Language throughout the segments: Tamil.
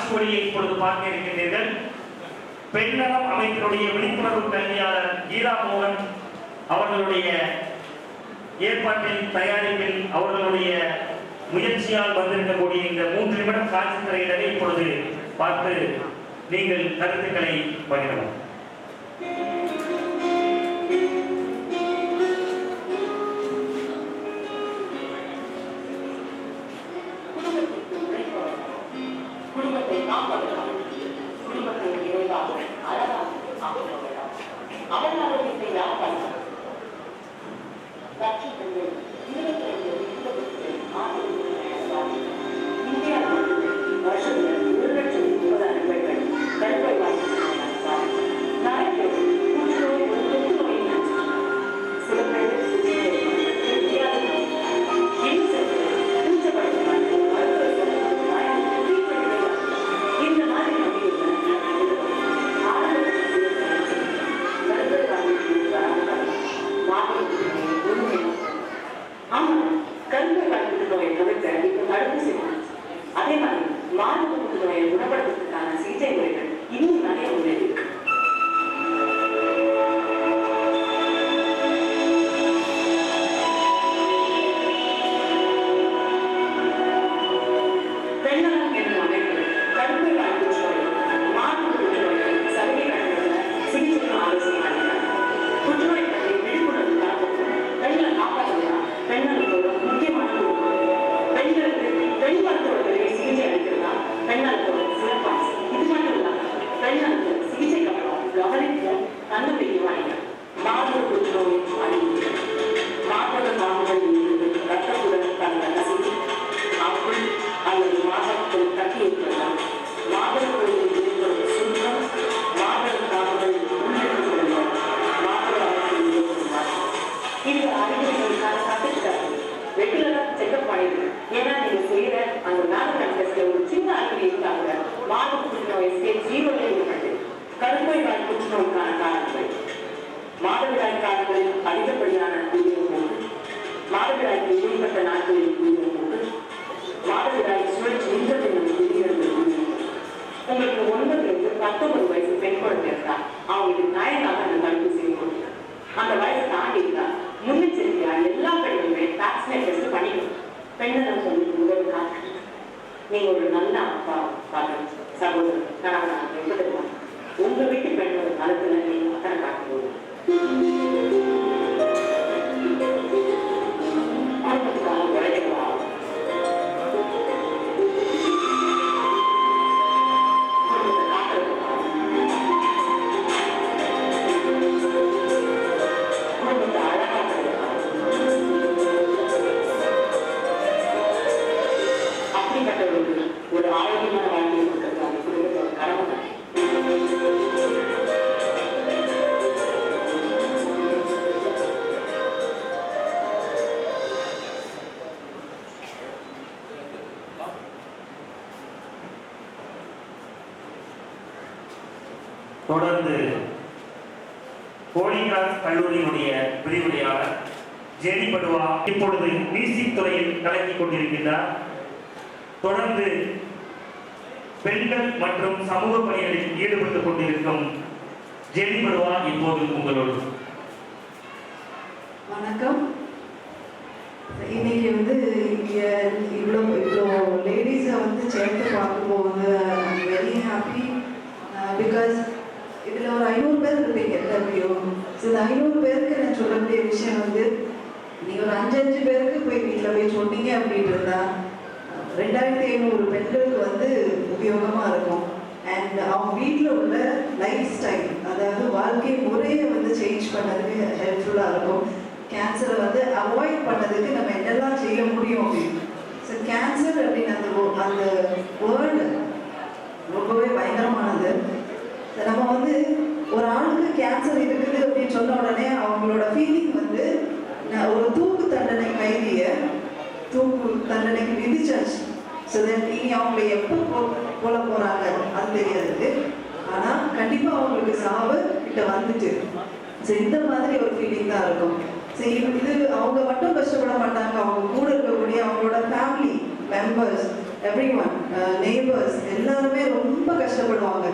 காட்சிமொழியை இப்பொழுது பார்க்க இருக்கின்றீர்கள். பெண்நலம் அமைப்பினுடைய விழிப்புணர்வு கல்வியாளர் கீதா மோகன் அவர்களுடைய ஏற்பாட்டில் தயாரிப்பில் அவர்களுடைய முயற்சியால் வந்திருக்கக்கூடிய இந்த 3 நிமிடம் காட்சி திரையிடலை இப்பொழுது பார்த்து நீங்கள் கருத்துக்களை பகிரலாம். குடும்பத்தை காப்பதற்காக குடும்பத்தை நிறைவாக அழகாக அமைப்பவர்களாக அவன் ஆரோக்கியத்தை யார் பார்க்கிறார்? கட்சி பெண்கள் 22 இந்தியா வருஷத்தில் 1,30,000 பெண்கள் கருப்பை வாய்ப்பு நிறைய புற்றுநோய் சில பேர் அதே மாதிரி மார்பக புற்றுநோயை குணப்படுத்துவதற்கான சிகிச்சை முறைகள் இன்னும் நிறைய முன்னேறி இருக்கு. பெண்ணலம் என்ற அமைப்பில் கருப்பை வாய் புற்றுநோய், மார்பக புற்றுநோய், சர்க்கரை கட்டண சிகிச்சைக்கு ஆலோசனை அளிக்கிறார். புற்றுநோய் பற்றி விழிப்புணர்வு தரப்படும் பெண்களை காப்பாற்றுவதா பெண்ணலத்தோட முக்கியமான பெண்களுக்கு பெண் மருத்துவர்களை சிகிச்சை அளிக்கிறதா பெண்ணலத்தோட சிறப்பாக. இது மட்டும் இல்லாமல் பெண்ணலுக்கு சிகிச்சைக்கு அப்புறம் கவனிப்பும் தன்னம்பிக்கையும் அளிக்கிறார். மார்பக புற்றுநோய் அழிவு, மார்பக காம்புகளில் இருந்து ரத்தத்துடன் தந்த கசிவு, அப்புள் அல்லது மார்பகத்தில் கட்டி இருக்கிறதால் மார்பகத்தில் ஏற்படும் சுருக்கம், மார்பக காம்புகள் உள்ளிட்டுக் கொள்ளும் மார்பக அமைப்பில் ஏற்படுவார். இது அறிகுறிகளுக்கான சர்டிபிகேட் ரெகுலரா செக்அப் பண்ணிடுங்க. ஏன்னா நீங்க செய்யற அந்த மேமோகிராம் டெஸ்ட்ல ஒரு சின்ன அறிகுறி இருந்தாங்க மார்பக புற்றுநோய் ஸ்டேஜ் 0ல இருக்கிறது. கருப்பை வாய் புற்றுநோய்க்கான காரணங்கள்: மாதவிடாய் காலங்களில் அதிகப்படியான உயிரிழப்பு, மாதவிடாய்க்கு இடைப்பட்ட நாட்களில் உயிரிழப்பு, மாதவிடாய் சுழற்சி நின்றதின் உயிரிழப்பு. உங்களுக்கு 9-19 வயசு பெண் குழந்தை இருந்தா அவங்களுக்கு நியாயமாக அந்த தடுப்பூசி கொடுங்க. அந்த வயசு தாண்டி இருந்தா முன்னெச்சரிக்கையா எல்லா பெண்களுமே வேக்சினேட் டெஸ்ட் பண்ணிக்கணும். பெண்களுக்கு உங்களுக்கு உதவி காத்து நீங்க ஒரு நல்ல அப்பா பாருங்க, சகோதரர் கணவனாக எப்படி உங்க வீட்டு பெண்கள் நலத்துல நீங்க அக்கறை காட்டும்போது குடும்பத்துக்காக உழைக்கலாம். ஒரு ஆரோக்கியமான வாழ்க்கையை கொடுக்கிறது அந்த குடும்பத்தோட கடமை. தொடர்ந்து ஹோலிகிராஸ் கல்லூரியினுடைய பிரிவுரையாளர் ஜெனி படுவா இப்பொழுது மியூசிக் துறையில் கலக்கிக் கொண்டிருக்கின்றார். தொடர்ந்து பெண்கள் மற்றும் சமூக பணிகளில் ஈடுபட்டுக் கொண்டிருக்கும் ஜெனி படுவா இப்போது உங்களோடு. வணக்கம். இன்னைக்கு இவ்வளோ லேடிஸை சேர்த்து பார்க்கும்போது வெரி ஹாப்பி. பிகாஸ் இதில் ஒரு 500 பேர் இருப்பீங்க எல்லாத்தையும். இந்த 500 பேருக்கு நான் சொல்லக்கூடிய விஷயம் நீங்கள் ஒரு 5 பேருக்கு வீட்டில் போய் சொன்னீங்க அப்படின்னு இருந்தா 2500 பெண்களுக்கு உபயோகமாக இருக்கும். அண்ட் அவங்க வீட்டில் உள்ள லைஃப் ஸ்டைல், அதாவது வாழ்க்கை முறையை சேஞ்ச் பண்ணதுக்கு ஹெல்ப்ஃபுல்லாக இருக்கும். கேன்சரை அவாய்ட் பண்ணதுக்கு நம்ம என்னெல்லாம் செய்ய முடியும் அப்படின்னு. ஸோ கேன்சர் அப்படின்னு அந்த வேர்டு ரொம்பவே பயங்கரமானது. நம்ம ஒரு ஆளுக்கு கேன்சர் இருக்குது அப்படின்னு சொன்ன உடனே அவங்களோட ஃபீலிங் ஒரு தூக்கு தண்டனை கைதியை தூக்கு தண்டனைக்கு விதிச்சாச்சு. ஸோ தட் இனி அவங்களை எப்போ போல போகிறாங்க அது தெரியாது. ஆனால் கண்டிப்பாக அவங்களுக்கு சாவு கிட்ட வந்துட்டு. ஸோ இந்த மாதிரி ஒரு ஃபீலிங் தான் இருக்கும். ஸோ இது அவங்க மட்டும் கஷ்டப்பட மாட்டாங்க, அவங்க கூட இருக்கக்கூடிய அவங்களோட family members every one neighbours எல்லாருமே ரொம்ப கஷ்டப்படுவாங்க.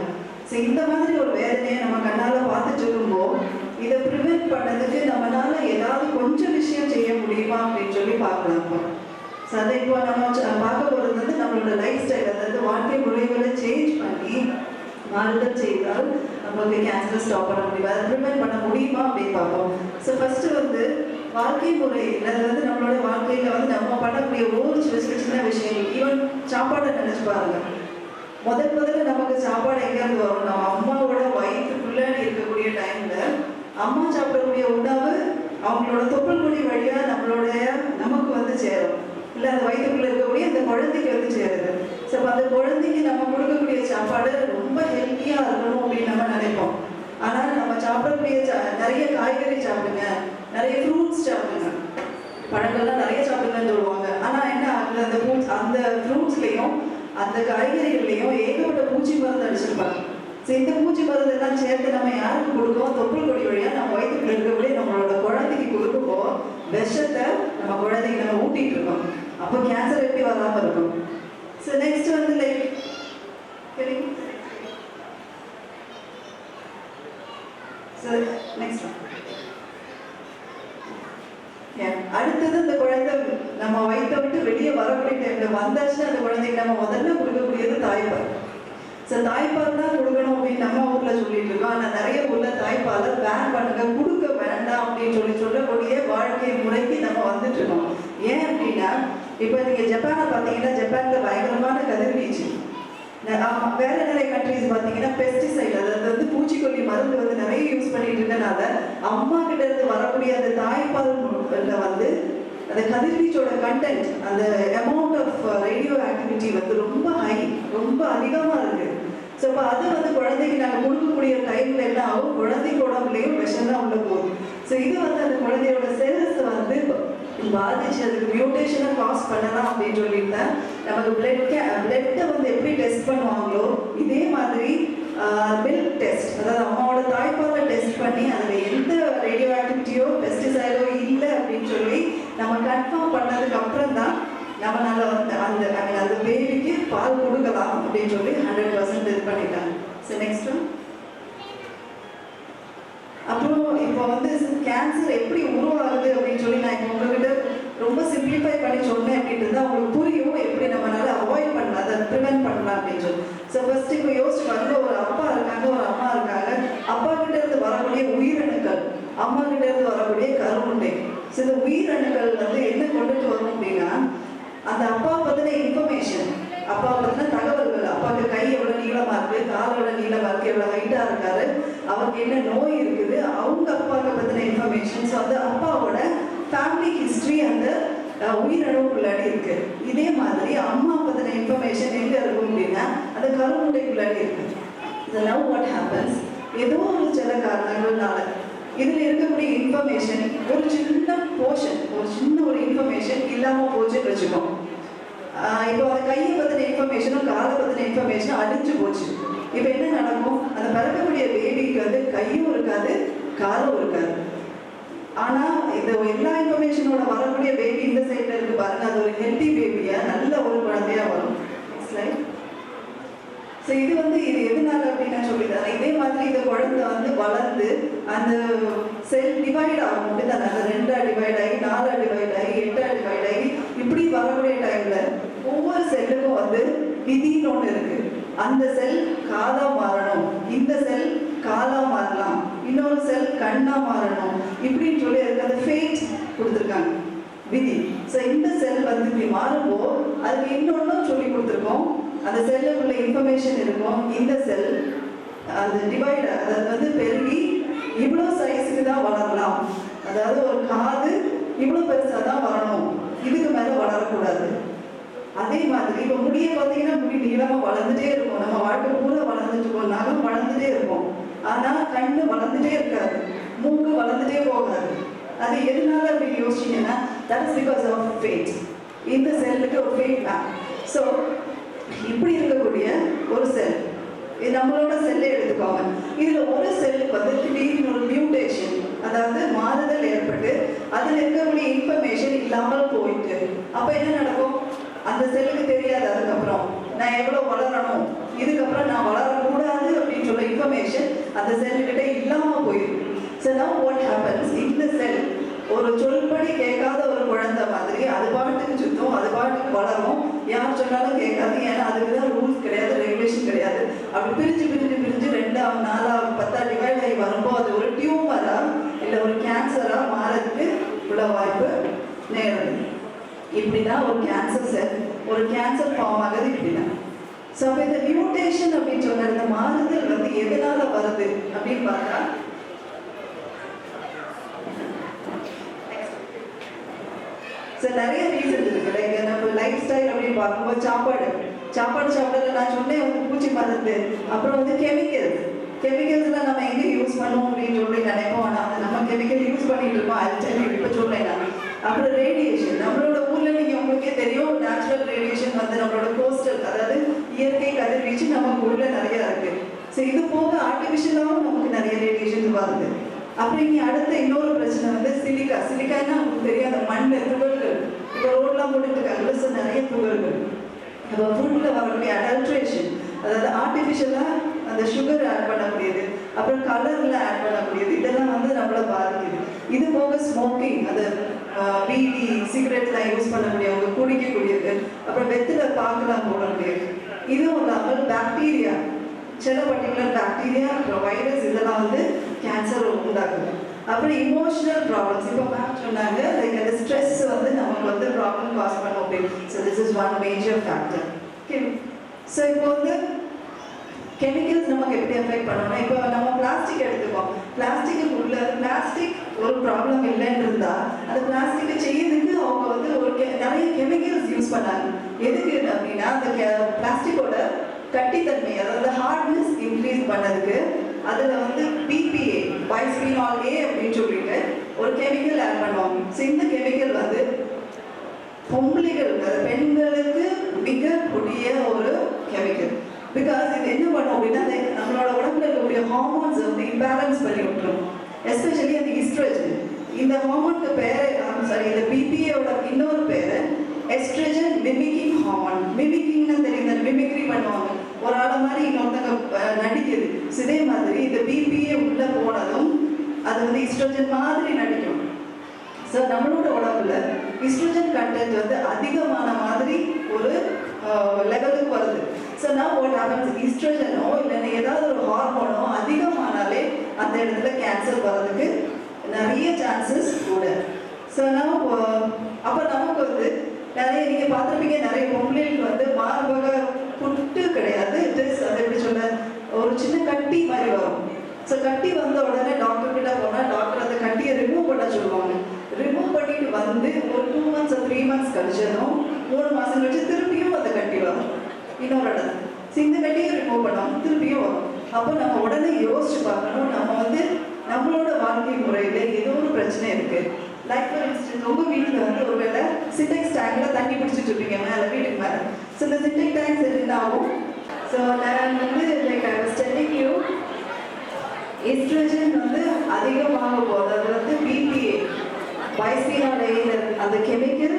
ஸோ இந்த மாதிரி ஒரு வேதனையை நம்ம கண்ணால் பார்த்துட்டு இருக்கும்போது இதை ப்ரிவென்ட் பண்ணதுக்கு நம்மளால ஏதாவது கொஞ்சம் விஷயம் செய்ய முடியுமா அப்படின்னு சொல்லி பார்க்கலாம். இப்போ ஸோ அதை இப்போ நம்ம பார்க்க போகிறது வந்து நம்மளோட லைஃப் ஸ்டைல், அதாவது வாழ்க்கை முறைகளை சேஞ்ச் பண்ணி மாறுதல் செய்தால் நமக்கு கேன்சரை ஸ்டாப் பண்ண முடியும், அதை ப்ரிவென்ட் பண்ண முடியுமா அப்படின்னு பார்ப்போம். ஸோ ஃபஸ்ட்டு வந்து வாழ்க்கை முறையில், அதாவது நம்மளோட வாழ்க்கையில் வந்து நம்ம பண்ணக்கூடிய ஒவ்வொரு சின்ன விஷயங்கள், ஈவன் சாப்பாடை நினச்சி பாருங்க. முதல்ல நமக்கு சாப்பாடு எங்கேருந்து வரும்? நம்ம அம்மாவோட வயிற்றுக்குள்ளே இருக்கக்கூடிய டைமில் அம்மா சாப்பிடக்கூடிய உணவு அவங்களோட தொப்புள் கொடி வழியாக நமக்கு வந்து சேரும், இல்லை அந்த வயிற்றுக்குள்ளே இருக்கக்கூடிய அந்த குழந்தைக்கு வந்து சேருது. ஸோ அந்த குழந்தைக்கு நம்ம கொடுக்கக்கூடிய சாப்பாடு ரொம்ப ஹெல்த்தியாக இருக்கணும் அப்படின்னு நம்ம நினைப்போம். ஆனால் நம்ம சாப்பிடக்கூடிய நிறைய காய்கறி சாப்பிடுங்க, நிறைய ஃப்ரூட்ஸ் சாப்பிடுங்க, பழங்கள்லாம் நிறைய சாப்பிடுங்கன்னு சொல்லுவாங்க. ஆனால் என்ன ஆகுது, அந்த ஃப்ரூட்ஸ்லேயும் அந்த காய்கறிகள்லையும் ஏகப்பட்ட பூச்சி மருந்து அடிச்சிருப்பாங்க. ஸோ இந்த பூச்சி மருந்து எல்லாம் சேர்த்து நம்ம யாருக்கு கொடுக்கோம்? தொப்புள் கொடி வழியாக நம்ம வயிற்றுக்குள்ள இருக்கக்கூடிய நம்மளோட குழந்தைக்கு கொடுக்கும்போது விஷத்தை நம்ம குழந்தைக்கு நம்ம ஊட்டிகிட்டு இருக்கோம். அப்போ கேன்சர் எப்படி வராமல் இருக்கும்? ஸோ நெக்ஸ்ட் வந்து லைக் நெக்ஸ்ட் அடுத்தது இந்த குழந்தை நம்ம வயிற்றை விட்டு வெளியே வரக்கூடிய டைம்ல வந்தாச்சுன்னா அந்த குழந்தைக்கு நம்ம முதல்ல கொடுக்கக்கூடியது தாய்ப்பால். ஸோ தாய்ப்பால் தான் கொடுக்கணும் அப்படின்னு நம்ம ஊர்ல சொல்லிட்டு இருக்கோம். ஆனால் நிறைய ஊர்ல தாய்ப்பாலை பேன் பண்ணுங்க, கொடுக்க வேண்டாம் அப்படின்னு சொல்லக்கூடிய வாழ்க்கை முறைக்கு நம்ம வந்துட்டு இருக்கோம். ஏன் அப்படின்னா இப்போ நீங்க ஜப்பானை பார்த்தீங்கன்னா ஜப்பான்ல பயங்கரமான கதிர்வீச்சு, வேற நிறைய கண்ட்ரிஸ் பார்த்தீங்கன்னா பெஸ்டிசைட், அதாவது வந்து பூச்சிக்கொல்லி மருந்து வந்து நிறைய யூஸ் பண்ணிட்டு இருக்கனால அம்மா கிட்ட இருந்து வரக்கூடிய அந்த தாய்ப்பால் வந்து அந்த கதிர்வீச்சோட கண்டென்ட், அந்த அமௌண்ட் ஆஃப் ரேடியோ ஆக்டிவிட்டி வந்து ரொம்ப ஹை, ரொம்ப அதிகமாக இருக்கு. ஸோ இப்போ அது வந்து குழந்தைக்கு நாங்கள் கொடுக்கக்கூடிய டைம்ல என்ன ஆகும்? குழந்தைக்கு உடம்புலையும் விஷம் தான் உள்ள போகும். ஸோ இது வந்து அந்த குழந்தையோட செல்ஸ் வந்து பாதிச்சு அதுக்கு மியூட்டேஷனை காஸ் பண்ணலாம் அப்படின்னு சொல்லியிருந்தேன். நமக்கு பிளட்டை வந்து எப்படி டெஸ்ட் பண்ணுவாங்களோ இதே மாதிரி மில்க் டெஸ்ட், அதாவது அம்மாவோட தாய்ப்பாலை டெஸ்ட் பண்ணி அதில் எந்த ரேடியோ ஆக்டிவிட்டியோ பெஸ்டிசைடோ இல்லை அப்படின்னு சொல்லி நம்ம கன்ஃபார்ம் பண்ணதுக்கு அப்புறம் தான் நம்மளால வந்து அந்த பேபிக்கு பால் கொடுக்கலாம் அப்படின்னு சொல்லி 100% இது பண்ணிட்டாங்க. ஸோ நெக்ஸ்ட் அப்புறம் இப்போ வந்து கேன்சர் எப்படி உருவாகுது அப்படின்னு சொல்லி நான் இப்போ உங்ககிட்ட ரொம்ப சிம்பிளிஃபை பண்ணி சொன்னேன் அப்படின்றது அவங்களுக்கு புரியும், எப்படி நம்மளால அவாய்ட் பண்ணலாம், அதை ப்ரிவென்ட் பண்ணலாம் அப்படின்னு சொல்லி. ஸோ ஃபர்ஸ்ட் இப்போ யோசிச்சு பாருங்க, ஒரு அப்பா இருக்காங்க, ஒரு அம்மா இருக்காங்க. அப்பா கிட்ட இருந்து வரக்கூடிய உயிரணுக்கள், அம்மா கிட்ட இருந்து வரக்கூடிய கருமுட்டை. ஸோ இந்த உயிரணுக்கள் வந்து என்ன கொண்டுட்டு வரும் அப்படின்னா அந்த அப்பா பற்றின இன்ஃபர்மேஷன், அப்பா பற்றின தகவல்கள், அப்பாவுக்கு கை எவ்வளோ நீளமாக இருக்குது, கால் எவ்வளோ நீளமாக இருக்குது, எவ்வளோ ஹைட்டாக இருக்காரு, அவருக்கு என்ன நோய் இருக்குது, அவங்க அப்பாவுக்கு பற்றின இன்ஃபர்மேஷன். ஸோ அந்த அப்பாவோட ஃபேமிலி ஹிஸ்ட்ரி அந்த உயிரணுக்குள்ளாடி இருக்கு. இதே மாதிரி அம்மா பற்றின இன்ஃபர்மேஷன் எங்கே இருக்கும் அப்படின்னா அந்த கருமுட்டைக்குள்ளாடி இருக்கு. இதெல்லாம் வாட் ஹேப்பன்ஸ், ஏதோ ஒரு சில காரணங்கள்னால இதில் இருக்கக்கூடிய இன்ஃபர்மேஷன் ஒரு சின்ன போர்ஷன், ஒரு சின்ன ஒரு இன்ஃபர்மேஷன் இல்லாமல் போச்சுன்னு வச்சுக்கோம். இப்போ அந்த கையை பற்றின இன்ஃபர்மேஷனும் காலை பற்றின இன்ஃபர்மேஷனும் அழிஞ்சு போச்சு. இப்போ என்ன நடக்கும்? அந்த பிறக்கக்கூடிய பேபிக்கு வந்து கையும் இருக்காது, காலும் இருக்காது. ஆனால் இந்த எல்லா இன்ஃபர்மேஷனோட வரக்கூடிய பேபி இந்த சைடில் இருக்கு பாருங்க, அது ஒரு ஹெல்த்தி பேபியா நல்ல ஒரு குழந்தையா வரும். ஸோ இது வந்து இது எதனால அப்படின்னு நான் சொல்லித்தரேன். இதே மாதிரி இந்த குழந்தை வந்து வளர்ந்து அந்த செல் டிவைட் ஆகும் அப்படிதான், அந்த 2ஆ டிவைட் ஆகி 4ஆ டிவைட் ஆகி 8ஆ டிவைட் ஆகி இப்படி வரக்கூடிய டைம்ல ஒவ்வொரு செல்லுக்கும் வந்து விதின்னு ஒன்று இருக்கு. அந்த செல் காதா மாறணும், இந்த செல் காலா மாறலாம், இன்னொரு செல் கண்ணா மாறணும், இப்படின்னு சொல்லி அதுக்கு அந்த ஃபேட் கொடுத்துருக்காங்க, விதி. ஸோ இந்த செல் வந்து இப்படி மாறும்போது அதுக்கு இன்னொன்னும் சொல்லி கொடுத்துருக்கோம். அந்த செல்லுக்குள்ள இன்ஃபர்மேஷன் இருக்கும். இந்த செல் அந்த டிவைட், அதாவது வந்து பெருகி இவ்வளோ சைஸுக்கு தான் வளரலாம், அதாவது ஒரு காது இவ்வளோ பெருசாக தான் வரணும், இதுக்கு மேலே வளரக்கூடாது. அதே மாதிரி இப்போ முடியை பார்த்தீங்கன்னா முடி நீளமாக வளர்ந்துட்டே இருக்கும், நம்ம வாழ்க்கை பூரா வளர்ந்துட்டு இருக்கோம், நகம் வளர்ந்துட்டே இருக்கும். ஆனால் கண்ணு வளர்ந்துட்டே இருக்காது, மூக்கு வளர்ந்துட்டே போகாது. அது எதனால அப்படின்னு யோசிச்சீங்கன்னா that is because of fat. இந்த செல்லுக்கு ஒரு ஃபேட் தான். ஸோ இப்படி இருக்கக்கூடிய ஒரு செல், இது நம்மளோட செல்லை எடுத்துக்கோங்க. இதில் ஒரு செல்லுக்கு வந்து திடீர்னு ஒரு மியூட்டேஷன், அதாவது மாறுதல் ஏற்பட்டு அதில் இருக்கக்கூடிய இன்ஃபர்மேஷன் இல்லாமல் போயிட்டு அப்போ என்ன நடக்கும்? அந்த செல்லுக்கு தெரியாது அதுக்கப்புறம் நான் எவ்வளோ வளரணும், இதுக்கப்புறம் நான் வளரக்கூடாது அப்படின்னு சொல்ல இன்ஃபர்மேஷன் அந்த செல்கிட்ட இல்லாமல் போயிருக்கு. ஸோ நவ் வாட் ஹேப்பன்ஸ், இந்த செல் ஒரு சொல்படி கேட்காத ஒரு குழந்தை மாதிரி அது பாட்டுக்கு சுத்தம், அது பாட்டுக்கு வளரும், யார் சொன்னாலும் கேட்காது. ஏன்னா அதுக்கு தான் ரூல்ஸ் கிடையாது, ரெகுலேஷன் கிடையாது. அப்படி பிரிஞ்சு 2 4 10 டிவைட் ஆகி வரும்போது அது ஒரு டியூமரா இல்லை ஒரு கேன்சரா மாறதுக்கு உள்ள வாய்ப்பு நேரம். இப்படிதான் ஒரு கேன்சர் செல், ஒரு கேன்சர் ஃபார்ம் ஆகுது இப்படிதான். ஸோ அப்போ இந்த மியூட்டேஷன் அப்படின்னு சொன்ன இந்த மாறுதல் வந்து எதனால வருது அப்படின்னு பார்த்தா, நிறைய ரீசன் இருக்கு. லைக் நம்ம லைஃப் ஸ்டைல் அப்படின்னு பார்க்கும்போது சாப்பாடு சாப்பிடல நான் சொன்னேன் வந்து பூச்சி மருந்து, அப்புறம் வந்து கெமிக்கல்ஸ்லாம் நம்ம எங்கே யூஸ் பண்ணுவோம் அப்படின்னு சொல்லி நினைப்போம். ஆனால் நம்ம கெமிக்கல் யூஸ் பண்ணிட்டு இருக்கோம், அது இப்போ சொல்றேன் நான். அப்புறம் ரேடியேஷன், நம்மளோட ஊர்ல நீங்க உங்களுக்கே தெரியும் நேச்சுரல் ரேடியேஷன் வந்து நம்மளோட கோஸ்டல், அதாவது இயற்கை கதிர்வீச்சு நம்ம ஊர்ல நிறைய இருக்கு. ஸோ இது போக ஆர்டிஃபிஷியலாகவும் நமக்கு நிறைய ரேடியேஷன் வருது. அப்புறம் இங்கே அடுத்த இன்னொரு பிரச்சனை வந்து சிலிக்கான்னா உங்களுக்கு தெரியாத மண் துகள்கள். இப்போ ரோட்லாம் போட்டுருக்காங்க, ஸோ நிறைய துகள்கள். இப்போ ஃபுட்டில் வரக்கூடிய அடல்ட்ரேஷன், அதாவது ஆர்டிஃபிஷியலாக அந்த சுகர் ஆட் பண்ண முடியுது, அப்புறம் கலரில் ஆட் பண்ண முடியுது, இதெல்லாம் வந்து நம்மளை பாதிக்குது. இது போக ஸ்மோக்கிங், அது பீடி சிகரெட்லாம் யூஸ் பண்ண முடியாது, குடிக்கக்கூடியது, அப்புறம் வெத்தில பாக்கெல்லாம் போட முடியாது. இதுவும் இல்லாமல் பாக்டீரியா, சில பர்டிகுலர் பாக்டீரியா, அப்புறம் வைரஸ், இதெல்லாம் வந்து கேன்சர் உண்டாக்குது. அப்புறம் இமோஷனல் ப்ராப்ளம்ஸ், இப்போ மேம் சொன்னாங்க லைக் அந்த ஸ்ட்ரெஸ் வந்து நமக்கு வந்து ப்ராப்ளம் காஸ் பண்ணும் அப்படின்னு. So this is one major factor. Okay, so இப்போ வந்து கெமிக்கல்ஸ் நமக்கு எப்படி அஃபெக்ட் பண்ணணும்னா, இப்போ நம்ம பிளாஸ்டிக் எடுத்துக்கோம். பிளாஸ்டிக் ஒரு ப்ராப்ளம் இல்லைன்னு இருந்தா அந்த பிளாஸ்டிக்கை செய்யறதுக்கு அவங்க வந்து ஒரு நிறைய கெமிக்கல்ஸ் யூஸ் பண்ணாங்க. எதுக்கு அப்படின்னா அந்த பிளாஸ்டிக்கோட கட்டித்தன்மை, அதாவது ஹார்ட்னஸ் இன்க்ரீஸ் பண்ணதுக்கு அதில் வந்து பிபிஏ பைஸ்பீனால் ஏ அப்படின்னு சொல்லிட்டு ஒரு கெமிக்கல் ஆட் பண்ணுவாங்க. ஸோ இந்த கெமிக்கல் வந்து பொம்பளைகள், பெண்களுக்கு மிக கூடிய ஒரு கெமிக்கல். பிகாஸ் இது என்ன பண்ணும் அப்படின்னா நம்மளோட உடம்புல இருக்கக்கூடிய ஹார்மோன்ஸ் வந்து இம்பேலன்ஸ் பண்ணி விட்டுரும். எஸ்பெஷலி அந்த ஈஸ்ட்ரோஜன், இந்த ஹார்மோனுக்கு பேர் இந்த பிபிஏவோட இன்னொரு பேர் எஸ்ட்ரோஜன் மிமிக்கிங் ஹார்மோன். மிமிக்கிங்னு தெரியும், மிமிக்ரி பண்ணுவாங்க, ஒரு ஆள மாதிரி இன்னொருத்தங்க நடிக்குது. இதே மாதிரி இந்த பிபிஏ உள்ள போனதும் அது வந்து ஈஸ்ட்ரோஜன் மாதிரி நடிக்கும். ஸோ நம்மளோட உடம்புல ஈஸ்ட்ரோஜன் கண்டென்ட் வந்து அதிகமான மாதிரி ஒரு லெவலுக்கு வருது. ஸோ நான் வாட் ஹேப்பன்ஸ், ஈஸ்ட்ரோஜனோ இல்லைன்னா ஏதாவது ஒரு ஹார்மோனோ அதிகமானாலே அந்த இடத்துல கேன்சர் வர்றதுக்கு நிறைய சான்சஸ் கூட. ஸோ நான் அப்போ நமக்கு வந்து நிறைய நீங்கள் பார்த்துருப்பீங்க, நிறைய பொம்பளைகளுக்கு வந்து மார்பக புட்டு கிடையாது, ஜஸ்ட் அதை எப்படி சொல்ல ஒரு சின்ன கட்டி மாதிரி வரும். ஸோ கட்டி வந்த உடனே டாக்டர் கிட்ட போனால் டாக்டர் அந்த கட்டியை ரிமூவ் பண்ண சொல்லுவாங்க. ரிமூவ் பண்ணிட்டு வந்து ஒரு 2 months 3 months கழிச்சதும் 3 மாதம் கழிச்சு திருப்பியும் அந்த கட்டி வரும் இன்னொரு இடத்துல. ஸோ இந்த கட்டியை ரிமூவ் பண்ணோம், திருப்பியும் வரும். அப்போ நம்ம உடனே யோசிச்சு பார்க்கணும், நம்ம வந்து நம்மளோட வாழ்க்கை முறையில் ஏதோ ஒரு பிரச்சனை இருக்கு. லைக் ஃபார் இன்ஸ்டன்ஸ் உங்கள் வீட்டில் வந்து ஒரு வேளை சின்டெக்ஸ் டேங்கில் தண்ணி பிடிச்சிட்டு இருப்பீங்க மேலே, வீட்டுக்கு மேலே. ஸோ இந்த சின்டெக்ஸ் டேங்க்ஸ் என்ன ஆகும்? ஸோ நான் வந்து like I was telling you, oestrogen வந்து அதிகமாக போகுது. அது வந்து பிபிஏ பைஸ்பீனால் ஏ அந்த கெமிக்கல்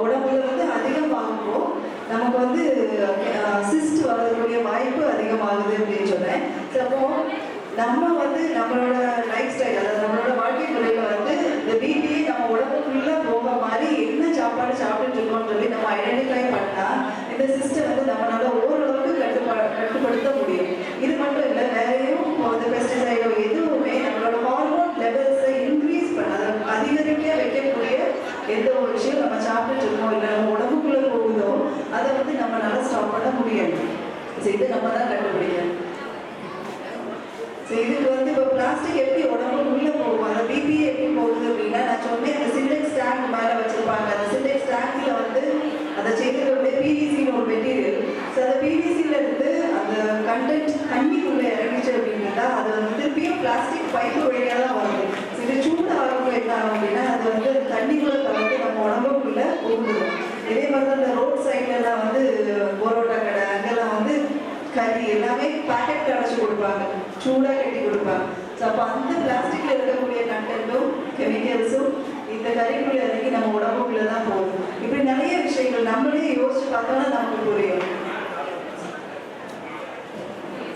உடம்புல வந்து அதிகமாகும்போ நமக்கு வந்து சிஸ்ட் வரக்கூடிய வாய்ப்பு அதிகமாகுது அப்படின்னு சொன்னேன். ஸோ அப்போ நம்ம வந்து நம்மளோட லைஃப் ஸ்டைல், அதாவது நம்மளோட வாழ்க்கை முறையில் வந்து இந்த பிபிஏ நம்ம உடம்புக்குள்ள போக மாதிரி என்ன சாப்பாடு சாப்பிட்டுட்டு இருக்கோம்னு சொல்லி நம்ம ஐடென்டிஃபை பண்ணால் இந்த சிஸ்டம் வந்து நம்மளால ஓரளவுக்கு கட்டுப்படுத்த முடியும். இது மட்டும் இல்லை, வேறையும் இந்த பெஸ்டிசைடோ எதுவுமே நம்மளோட ஹார்மோன் லெவல்ஸை இன்க்ரீஸ் பண்ண, அதிகரிக்க வைக்கக்கூடிய எந்த ஒரு விஷயம் நம்ம சாப்பிட்டுட்டு இருக்கோம் இல்லை நம்ம உடம்புக்குள்ளே போகுதோ அதை வந்து நம்மளால ஸ்டாப் பண்ண முடியாது. ஸோ இது நம்ம தான் கண்டுபிடிக்கணும். ஸோ இதுக்கு வந்து இப்போ பிளாஸ்டிக் எப்படி உடம்புக்குள்ளே போகும், அந்த பிபிஏ எப்படி போகுது அப்படின்னா, நான் சொன்னேன் அந்த சின்டெக்ஸ் டேங்க் மேலே வச்சுருப்பாங்க. அந்த சின்டெக்ஸ் டேங்கில் வந்து அதை செய்திருக்கக்கூடிய பிவிசின்னு ஒரு மெட்டீரியல். ஸோ அந்த பிவிசியில் இருந்து அந்த கண்டென்ட் தண்ணிக்குள்ளே இறங்கிச்சு அப்படின்னா அது வந்து திருப்பியும் பிளாஸ்டிக் பைப்பு வழியாக தான் வருது. ஸோ இது சூடாகும் என்ன ஆகும் அப்படின்னா அது வந்து தண்ணிக்குள்ளே கலந்து நம்ம உடம்புக்குள்ளே போகுதுடும். இதே மாதிரி தான் இந்த ரோட் சைட்லலாம் வந்து பரோட்டா கடை அங்கெல்லாம் வந்து கறி எல்லாமே பேக்கெட் அடைச்சி கொடுப்பாங்க, சூடாக கட்டி கொடுப்பாங்க. ஸோ அப்போ அந்த பிளாஸ்டிக்கில் இருக்கக்கூடிய கண்டென்ட்டும் கெமிக்கல்ஸும் இந்த கறிக்குள்ளே இறங்கி நம்ம உடம்புக்குள்ளே தான் போகும். இப்படி நிறைய விஷயங்கள் நம்மளே யோசிச்சு பார்த்தோம்னா நமக்கு புரியும்.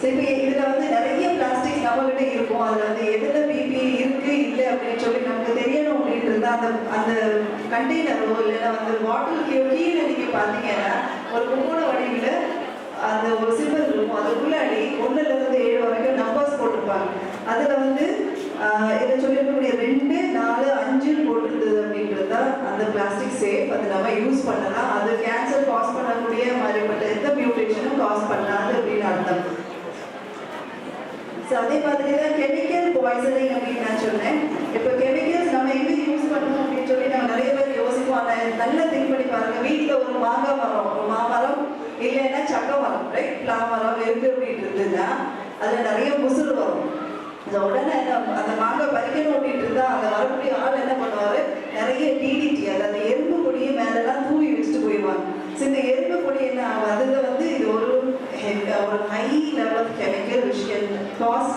ஸோ இப்போ இதில் வந்து நிறைய பிளாஸ்டிக் நம்மகிட்ட இருக்கும். அதில் வந்து எதில் பிபி இருக்கு இல்லை அப்படின்னு சொல்லி நமக்கு தெரியணும் அப்படின்ட்டு இருந்தால் அந்த கண்டெய்னரோ இல்லைன்னா வந்து பாட்டிலுக்கு கீழே நீங்கள் பார்த்தீங்கன்னா ஒரு முக்கோண வடிவில் அந்த ஒரு சிம்பிள் இருக்கும். அதுக்குள்ளாடி 1லேருந்து 7 வரைக்கும் நம்பர்ஸ் போட்டிருப்பாங்க. அதில் வந்து இதை சொல்லியிருக்கக்கூடிய 2, 4, 5 போட்டிருந்தது அப்படின்றது தான் அந்த பிளாஸ்டிக் சேஃப். அது நம்ம யூஸ் பண்ணலாம். அது கேன்சர் காஸ் பண்ணக்கூடிய மாதிரிப்பட்ட எந்த மியூட்டேஷனும் காஸ் பண்ணாது அப்படின்னு அர்த்தம். ஸோ அதே மாதிரி தான் கெமிக்கல் பாய்சனிங் அப்படின்னு நான் சொன்னேன். இப்போ கெமிக்கல்ஸ் நம்ம எங்கே யூஸ் பண்ணணும் அப்படின்னு சொல்லி நம்ம நிறைய பேர் யோசிப்போம். ஆனால் நல்லா திங்க் பண்ணி பாருங்கள். வீட்டில் ஒரு மாங்காய் மரம், ஒரு மாமரம் இல்லைன்னா சக்க மரம், ரைட், பிளா மரம் இருக்கு அப்படின்னு இருந்ததுன்னா அதில் நிறைய முசுறு வரும். உடனே அந்த மாங்காய் பறிக்கணும் அப்படின்ட்டு இருந்தா அந்த வரக்கூடிய ஆள் என்ன பண்ணுவார், நிறைய டிடிடி அதாவது எறும்பு பொடியை மேலெல்லாம் தூவி வச்சுட்டு போயிடுவாங்க. ஸோ இந்த எறும்பு பொடி என்ன ஆகும், அதில் வந்து இது ஒரு high level of chemical which can cause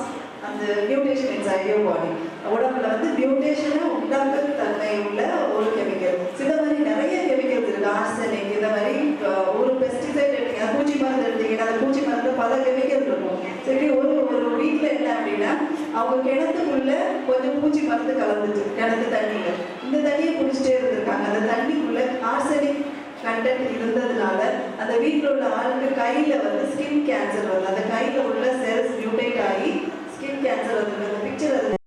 அந்த மியூட்டேஷன் இன்சைட் யுவர் பாடி. உடம்புல வந்து மியூட்டேஷனை உண்டாக்குற தன்மை உள்ள ஒரு கெமிக்கல். இந்த மாதிரி நிறைய கெமிக்கல்ஸ் இருக்கு. ஆர்சனிக், இந்த மாதிரி ஒரு பெஸ்டிசைட் எடுத்தீங்க, பூச்சி மருந்து எடுத்தீங்கன்னா அந்த பூச்சி மருந்து பல கெமிக்கல் இருக்கும். சரி, ஒரு வீட்டில் என்ன அப்படின்னா அவங்க கிணத்துக்குள்ள கொஞ்சம் பூச்சி மருந்து கலந்துச்சு கிணத்து தண்ணியில். இந்த தண்ணியை குடிச்சிட்டே இருந்திருக்காங்க. அந்த தண்ணிக்குள்ள ஆர்சனிக் கண்டென்ட் இருந்ததுனால அந்த வீட்டில் உள்ள ஆளுக்கு கையில் வந்து ஸ்கின் கேன்சர் வருது. அந்த கையில் உள்ள செல்ஸ் மியூட்டேட் ஆகி ஸ்கின் கேன்சர் வந்து அந்த பிக்சர்